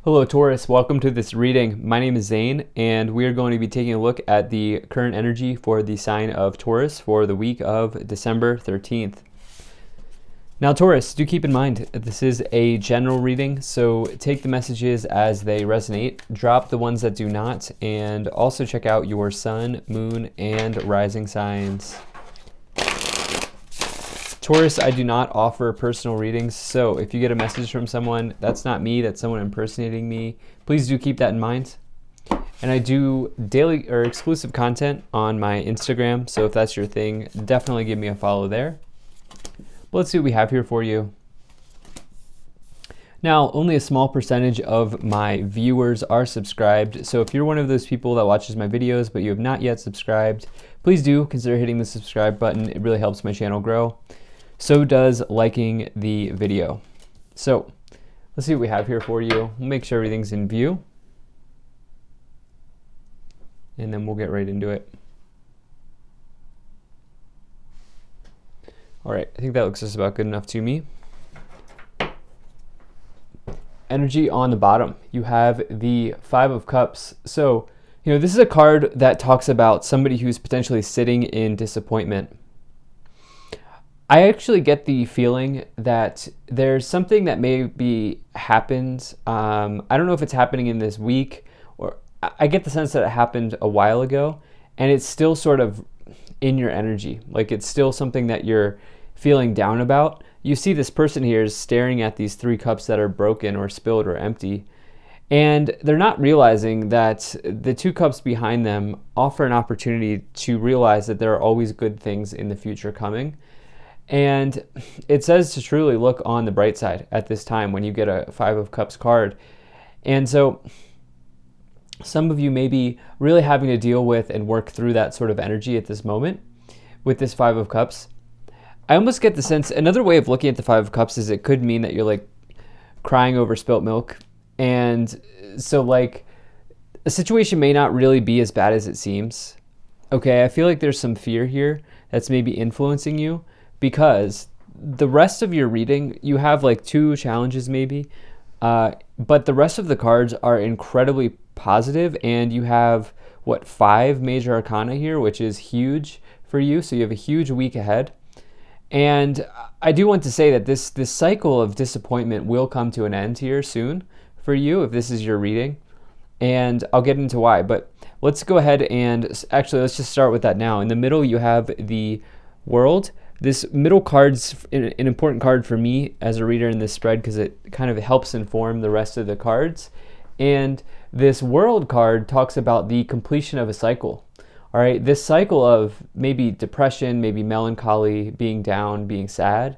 Hello Taurus, welcome to this reading. My name is Zane and we are going to be taking a look at the current energy for the sign of Taurus for the week of December 13th. Now Taurus, do keep in mind this is a general reading, so take the messages as they resonate, drop the ones that do not, and also check out your sun, moon, and rising signs. Taurus, I do not offer personal readings, so if you get a message from someone, that's not me, that's someone impersonating me. Please do keep that in mind. And I do daily or exclusive content on my Instagram, so if that's your thing, definitely give me a follow there. But let's see what we have here for you. Now, only a small percentage of my viewers are subscribed, so if you're one of those people that watches my videos but you have not yet subscribed, please do consider hitting the subscribe button. It really helps my channel grow. So does liking the video. So let's see what we have here for you. We'll make sure everything's in view. And then we'll get right into it. All right, I think that looks just about good enough to me. Energy on the bottom, you have the Five of Cups. So, this is a card that talks about somebody who's potentially sitting in disappointment. I actually get the feeling that there's something that maybe happened. I don't know if it's happening in this week, or I get the sense that it happened a while ago and it's still sort of in your energy. Like it's still something that you're feeling down about. You see this person here is staring at these three cups that are broken or spilled or empty. And they're not realizing that the two cups behind them offer an opportunity to realize that there are always good things in the future coming. And it says to truly look on the bright side at this time when you get a Five of Cups card. And so some of you may be really having to deal with and work through that sort of energy at this moment with this Five of Cups. I almost get the sense, another way of looking at the Five of Cups is it could mean that you're like crying over spilt milk. And so like a situation may not really be as bad as it seems. Okay, I feel like there's some fear here that's maybe influencing you, because the rest of your reading, you have like two challenges maybe, but the rest of the cards are incredibly positive, and you have, what, 5 major arcana here, which is huge for you, so you have a huge week ahead. And I do want to say that this cycle of disappointment will come to an end here soon for you, if this is your reading, and I'll get into why, but let's go ahead and actually let's just start with that now. In the middle, you have the World. This middle card's an important card for me as a reader in this spread because it kind of helps inform the rest of the cards. And this World card talks about the completion of a cycle. All right, this cycle of maybe depression, maybe melancholy, being down, being sad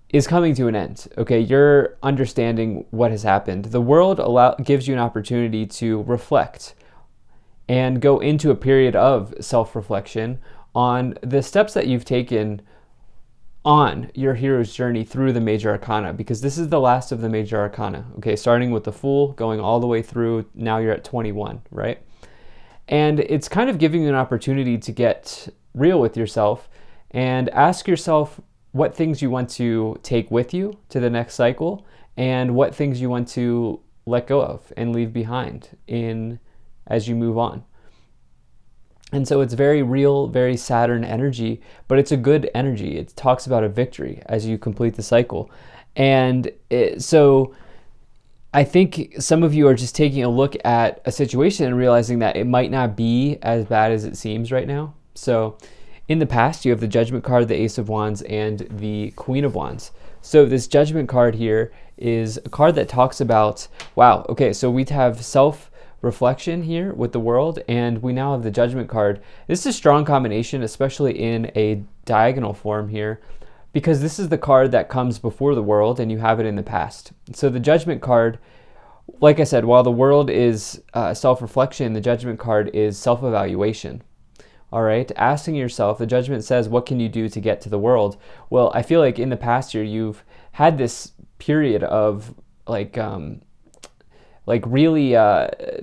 is coming to an end. Okay, you're understanding what has happened. The World gives you an opportunity to reflect and go into a period of self-reflection on the steps that you've taken on your hero's journey through the major arcana, because this is the last of the major arcana, okay, starting with the Fool, going all the way through, now you're at 21, right? And it's kind of giving you an opportunity to get real with yourself and ask yourself what things you want to take with you to the next cycle and what things you want to let go of and leave behind as you move on. And so it's very real, very Saturn energy, but it's a good energy. It talks about a victory as you complete the cycle. And so I think some of you are just taking a look at a situation and realizing that it might not be as bad as it seems right now. So in the past, you have the Judgment card, the Ace of Wands, and the Queen of Wands. So this Judgment card here is a card that talks about, wow, okay, so we have self-reflection here with the World, and we now have the Judgment card. This is a strong combination, especially in a diagonal form here, because this is the card that comes before the World and you have it in the past. So the Judgment card, like I said, while the World is self-reflection, the Judgment card is self-evaluation. All right, asking yourself, the Judgment says, what can you do to get to the World? Well, I feel like in the past year, you've had this period of like really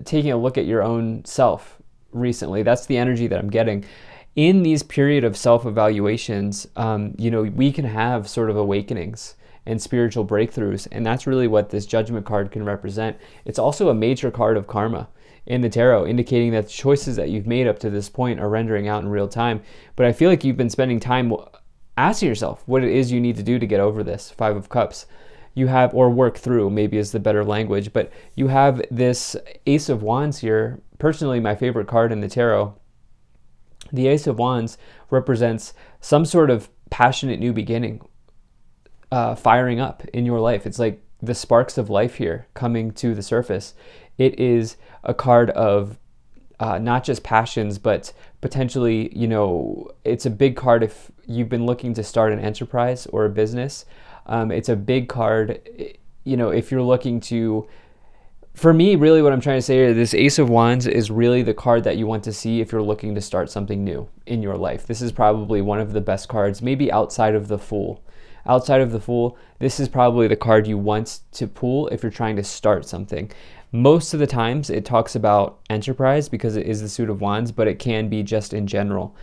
taking a look at your own self recently. That's the energy that I'm getting. In these period of self-evaluations, we can have sort of awakenings and spiritual breakthroughs. And that's really what this Judgment card can represent. It's also a major card of karma in the tarot, indicating that the choices that you've made up to this point are rendering out in real time. But I feel like you've been spending time asking yourself what it is you need to do to get over this Five of Cups. You have, or work through, maybe is the better language, but you have this Ace of Wands here, personally my favorite card in the tarot. The Ace of Wands represents some sort of passionate new beginning, firing up in your life. It's like the sparks of life here coming to the surface. It is a card of not just passions, but potentially, it's a big card if you've been looking to start an enterprise or a business. It's a big card, if you're looking to, for me, really what I'm trying to say here, this Ace of Wands is really the card that you want to see if you're looking to start something new in your life. This is probably one of the best cards, maybe outside of the Fool. Outside of the Fool, this is probably the card you want to pull if you're trying to start something. Most of the times it talks about enterprise because it is the Suit of Wands, but it can be just in general.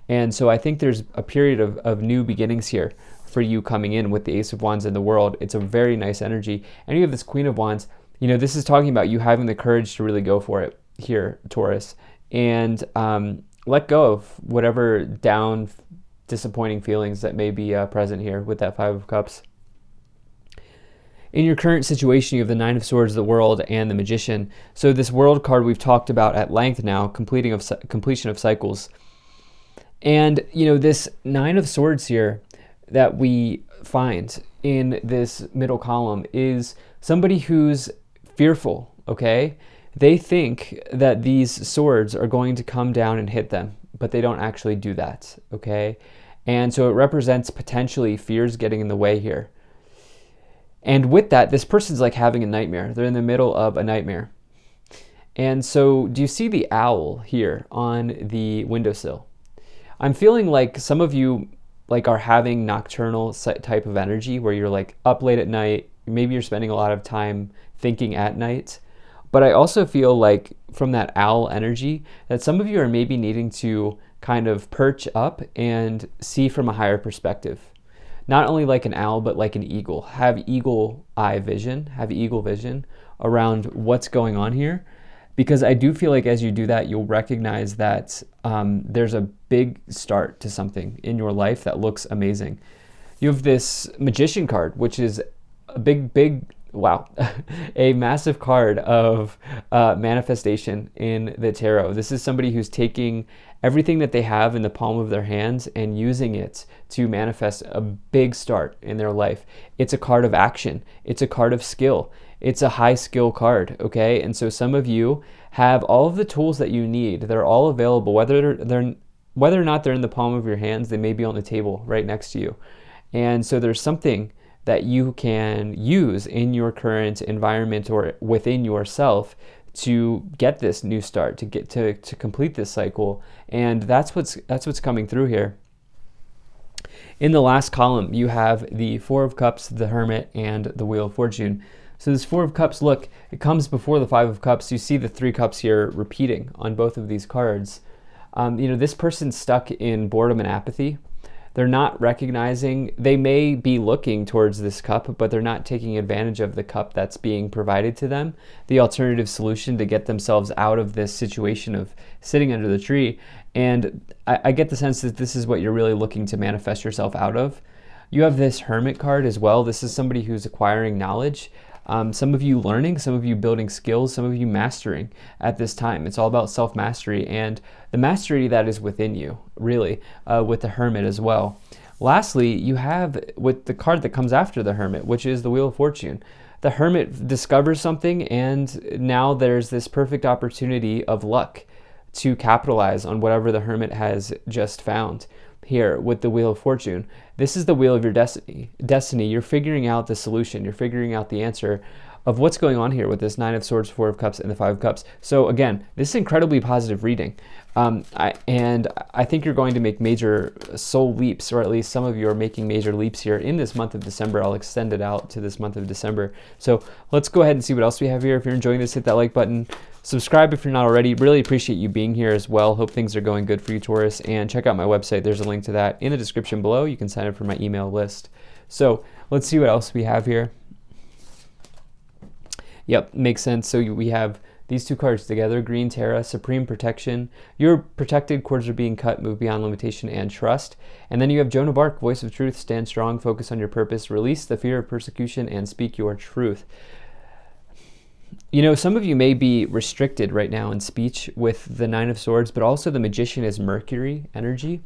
And so I think there's a period of new beginnings here for you coming in with the Ace of Wands in the world. It's a very nice energy. And you have this Queen of Wands. This is talking about you having the courage to really go for it here, Taurus, and let go of whatever down, disappointing feelings that may be present here with that Five of Cups. In your current situation, you have the Nine of Swords, the World, and the Magician. So this World card we've talked about at length now, completion of cycles. And, this Nine of Swords here that we find in this middle column is somebody who's fearful, okay? They think that these swords are going to come down and hit them, but they don't actually do that, okay? And so it represents potentially fears getting in the way here. And with that, this person's like having a nightmare. They're in the middle of a nightmare. And so do you see the owl here on the windowsill? I'm feeling like some of you are having nocturnal type of energy where you're up late at night. Maybe you're spending a lot of time thinking at night. But I also feel like from that owl energy that some of you are maybe needing to kind of perch up and see from a higher perspective. Not only like an owl, but like an eagle. Have eagle vision around what's going on here. Because I do feel like as you do that, you'll recognize that there's a big start to something in your life that looks amazing. You have this Magician card, which is a big, wow, a massive card of manifestation in the tarot. This is somebody who's taking everything that they have in the palm of their hands and using it to manifest a big start in their life. It's a card of action. It's a card of skill. It's a high skill card, okay? And so some of you have all of the tools that you need. They're all available, whether or not they're in the palm of your hands, they may be on the table right next to you. And so there's something that you can use in your current environment or within yourself to get this new start, to complete this cycle. And that's what's coming through here. In the last column, you have the Four of Cups, the Hermit, and the Wheel of Fortune. So this Four of Cups, look, it comes before the Five of Cups. You see the Three Cups here repeating on both of these cards. This person's stuck in boredom and apathy. They're not recognizing, they may be looking towards this cup, but they're not taking advantage of the cup that's being provided to them, the alternative solution to get themselves out of this situation of sitting under the tree. And I get the sense that this is what you're really looking to manifest yourself out of. You have this Hermit card as well. This is somebody who's acquiring knowledge. Some of you learning, some of you building skills, some of you mastering at this time. It's all about self-mastery and the mastery that is within you, really, with the Hermit as well. Lastly, you have with the card that comes after the Hermit, which is the Wheel of Fortune. The Hermit discovers something, and now there's this perfect opportunity of luck to capitalize on whatever the Hermit has just found. Here with the Wheel of Fortune, this is the wheel of your destiny. You're figuring out the solution. You're figuring out the answer of what's going on here with this Nine of Swords, Four of Cups, and the Five of Cups. So again, this is incredibly positive reading. I think you're going to make major soul leaps, or at least some of you are making major leaps here in this month of December. I'll extend it out to this month of December. So let's go ahead and see what else we have here. If you're enjoying this, hit that like button. Subscribe if you're not already. Really appreciate you being here as well. Hope things are going good for you, Taurus. And check out my website. There's a link to that in the description below. You can sign up for my email list. So let's see what else we have here. Yep, makes sense. So we have these two cards together, Green Terra, Supreme Protection. You're protected, cords are being cut, move beyond limitation and trust. And then you have Joan of Arc, Voice of Truth, stand strong, focus on your purpose, release the fear of persecution, and speak your truth. You know, some of you may be restricted right now in speech with the Nine of Swords, but also the Magician is Mercury energy,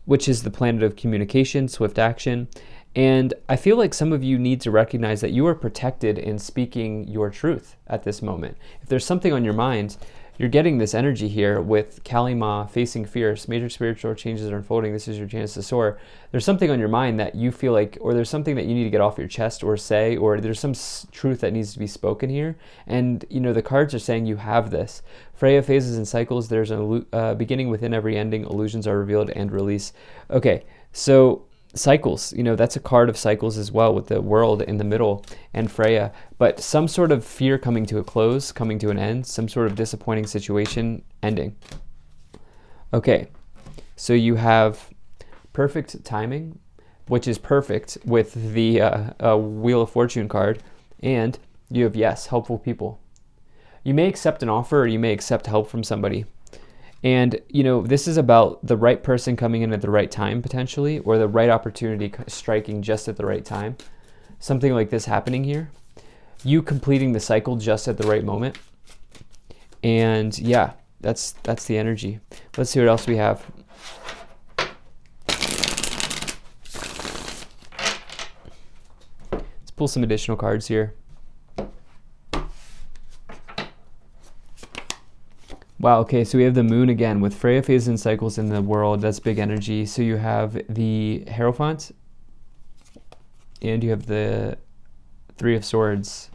which is the planet of communication, swift action. And I feel like some of you need to recognize that you are protected in speaking your truth at this moment. If there's something on your mind, you're getting this energy here with Kalima facing fierce, major spiritual changes are unfolding, this is your chance to soar. There's something on your mind that you feel like, or there's something that you need to get off your chest or say, or there's some truth that needs to be spoken here. And, you know, the cards are saying you have this. Freya phases and cycles, there's a beginning within every ending, illusions are revealed and release. Okay, so cycles, you know, that's a card of cycles as well, with the world in the middle and Freya, but some sort of fear coming to a close, coming to an end, some sort of disappointing situation ending. Okay, so you have perfect timing, which is perfect with the Wheel of Fortune card, and you have yes, helpful people. You may accept an offer or you may accept help from somebody. And, you know, this is about the right person coming in at the right time, potentially, or the right opportunity striking just at the right time. Something like this happening here. You completing the cycle just at the right moment. And yeah, that's the energy. Let's see what else we have. Let's pull some additional cards here. Wow, okay, so we have the moon again with Freya phases and cycles in the world. That's big energy. So you have the Hierophant, and you have the Three of Swords.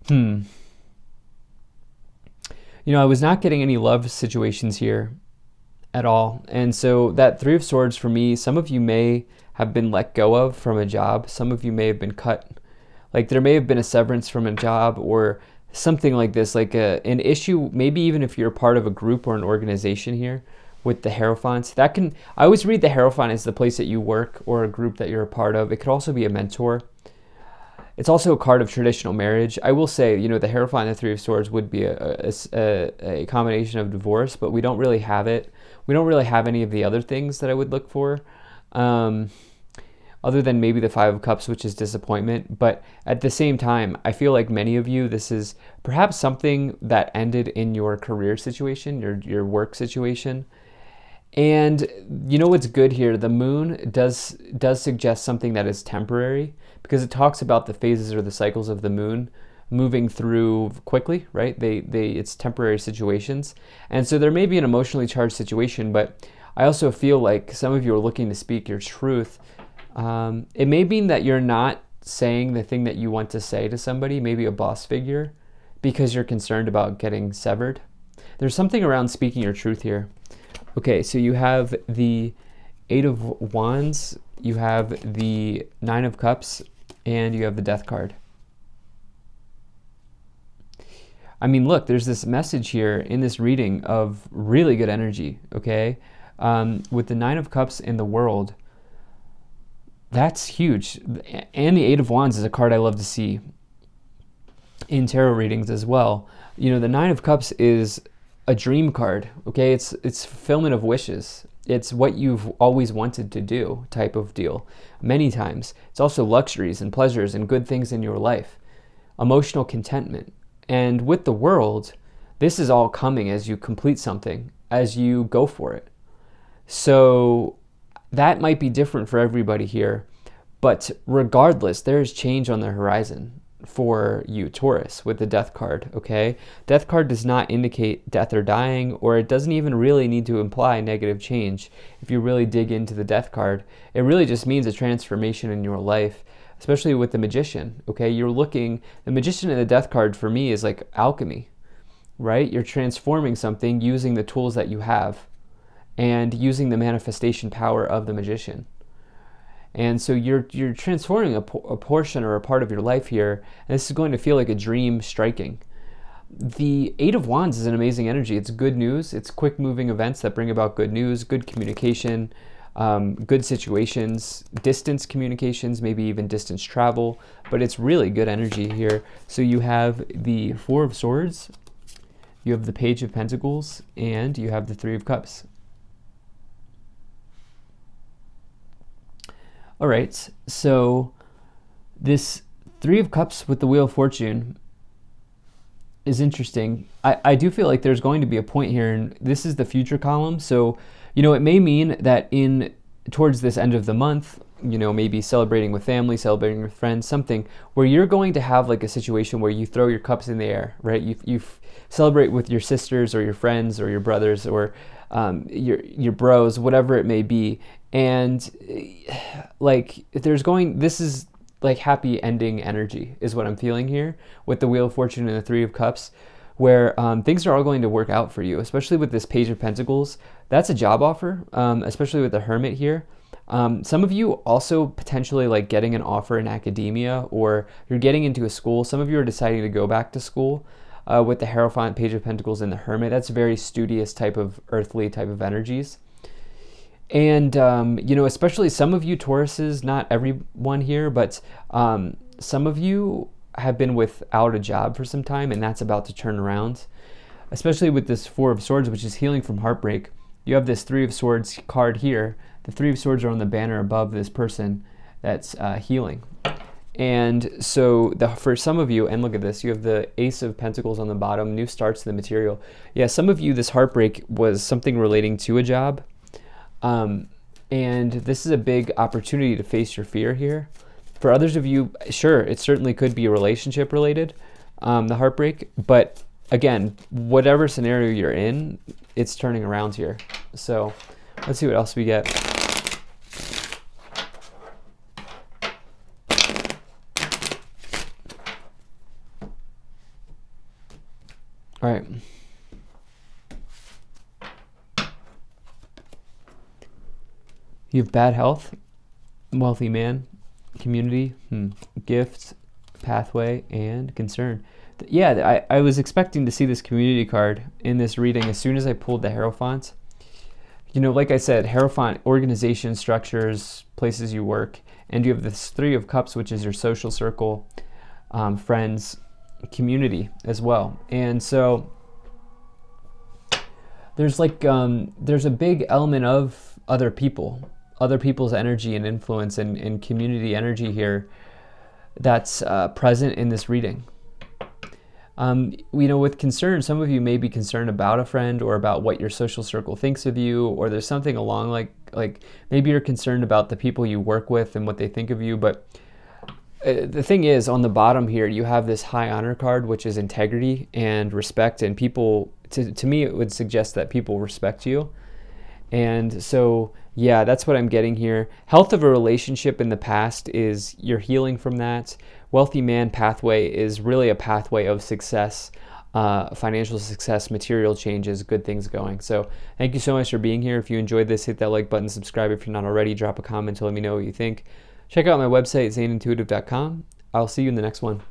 You know, I was not getting any love situations here at all. And so that Three of Swords for me, some of you may have been let go of from a job. Some of you may have been cut. Like there may have been a severance from a job or something like this, like an issue, maybe even if you're part of a group or an organization here with the Hierophant. That can, I always read the Hierophant as the place that you work or a group that you're a part of. It could also be a mentor. It's also a card of traditional marriage. I will say, you know, the Hierophant and the Three of Swords would be a combination of divorce, but we don't really have it. We don't really have any of the other things that I would look for. Other than maybe the Five of Cups, which is disappointment. But at the same time, I feel like many of you, this is perhaps something that ended in your career situation, your work situation. And you know what's good here? The moon does suggest something that is temporary, because it talks about the phases or the cycles of the moon moving through quickly, right? It's temporary situations. And so there may be an emotionally charged situation, but I also feel like some of you are looking to speak your truth. It may mean that you're not saying the thing that you want to say to somebody, maybe a boss figure, because you're concerned about getting severed. There's something around speaking your truth here. Okay, so you have the Eight of Wands, you have the Nine of Cups, and you have the Death card. I mean, look, there's this message here in this reading of really good energy, okay? With the Nine of Cups in the world, that's huge. And the Eight of Wands is a card I love to see in tarot readings as well. You know, the Nine of Cups is a dream card, okay? It's fulfillment of wishes. It's what you've always wanted to do type of deal many times. It's also luxuries and pleasures and good things in your life, emotional contentment. And with the world, this is all coming as you complete something, as you go for it. So that might be different for everybody here, but regardless, there is change on the horizon for you, Taurus, with the Death card, okay? Death card does not indicate death or dying, or it doesn't even really need to imply negative change. If you really dig into the Death card, it really just means a transformation in your life, especially with the Magician, okay? The Magician and the Death card for me is like alchemy, right? You're transforming something using the tools that you have and using the manifestation power of the Magician. And so you're transforming a portion or a part of your life here, and this is going to feel like a dream striking. The Eight of Wands is an amazing energy. It's good news. It's quick moving events that bring about good news, good communication, good situations, distance communications, maybe even distance travel, but it's really good energy here. So you have the Four of Swords, you have the Page of Pentacles, and you have the Three of Cups. All right, so this Three of Cups with the Wheel of Fortune is interesting. I do feel like there's going to be a point here, and this is the future column. So, it may mean that towards this end of the month, maybe celebrating with family, celebrating with friends, something where you're going to have like a situation where you throw your cups in the air, right? You celebrate with your sisters or your friends or your brothers or your bros, whatever it may be. And like this is like happy ending energy is what I'm feeling here with the Wheel of Fortune and the Three of Cups, where things are all going to work out for you, especially with this Page of Pentacles. That's a job offer, especially with the Hermit here. Some of you also potentially like getting an offer in academia, or you're getting into a school. Some of you are deciding to go back to school with the Hierophant, Page of Pentacles, and the Hermit. That's very studious type of earthly type of energies. And, especially some of you Tauruses, not everyone here, but some of you have been without a job for some time, and that's about to turn around. Especially with this Four of Swords, which is healing from heartbreak. You have this Three of Swords card here. The Three of Swords are on the banner above this person that's healing. And so for some of you, and look at this, you have the Ace of Pentacles on the bottom, new starts to the material. Yeah, some of you, this heartbreak was something relating to a job. And this is a big opportunity to face your fear here. For others of you, sure, it certainly could be relationship related, the heartbreak, but again, whatever scenario you're in, it's turning around here. So let's see what else we get. All right. You have bad health, wealthy man, community, gifts, pathway, and concern. Yeah, I was expecting to see this community card in this reading as soon as I pulled the Hierophant. Like I said, Hierophant, organization, structures, places you work, and you have this Three of Cups, which is your social circle, friends, community as well. And so there's there's a big element of other people's energy and influence and community energy here that's present in this reading. With concern, some of you may be concerned about a friend or about what your social circle thinks of you, or there's something along like maybe you're concerned about the people you work with and what they think of you. But the thing is, on the bottom here, you have this High Honor card, which is integrity and respect, and people, to me, it would suggest that people respect you. And so, yeah, that's what I'm getting here. Health of a relationship in the past is you're healing from that. Wealthy man pathway is really a pathway of success, financial success, material changes, good things going. So thank you so much for being here. If you enjoyed this, hit that like button, subscribe if you're not already, drop a comment to let me know what you think. Check out my website, zanintuitive.com. I'll see you in the next one.